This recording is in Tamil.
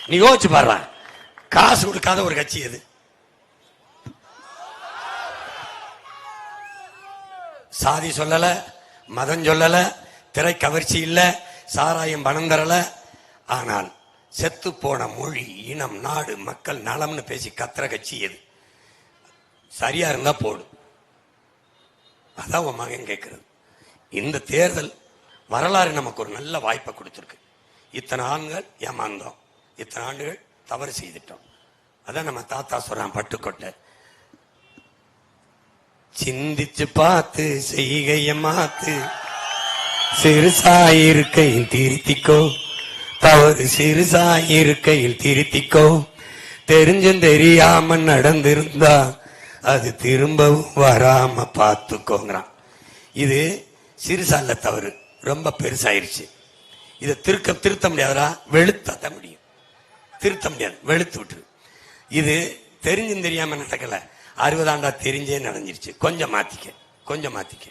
நீ யோசிச்சு பாரு, காசு கொடுக்காத ஒரு கட்சி எது? சாதி சொல்லல, மதம் சொல்லல, திரை கவர்ச்சி இல்ல, சாராயம் பணம் தரல. ஆனால் செத்து போன மொழி, இனம், நாடு, மக்கள் நலம்னு பேசி கத்துற கட்சி எது? சரியா இருந்தா போடு. அதான் உன் மகன் கேட்கிறது. இந்த தேர்தல் வரலாறு நமக்கு ஒரு நல்ல வாய்ப்பை கொடுத்துருக்கு. இத்தனை ஆண்டுகள் ஏமாந்தோம், இத்தனை ஆண்டுகள் தவறு செய்துட்டோம். அதான் நம்ம தாத்தா சொல்றான், பட்டுக்கொட்டை சிந்திச்சு பார்த்து செய்கைய மாத்து, சிறுசாயிருக்கையில் திருத்திக்கோ, தவறு சிறுசாயிருக்கையில் திருத்திக்கோ, தெரிஞ்சும் தெரியாம நடந்திருந்தா அது திரும்பவும் வராம பார்த்துக்கோங்கிறான். இது சிறுசால தவறு ரொம்ப பெருசாயிருச்சு. இதை திருத்த முடியாதா? வெளுத்த முடியும். திருத்த முடியாது, வெளுத்து விட்டுரு. இது தெரிஞ்சும் தெரியாம நடக்கல, 60 ஆண்டா தெரிஞ்சே நடந்துருச்சு. கொஞ்சம் மாத்திக்க.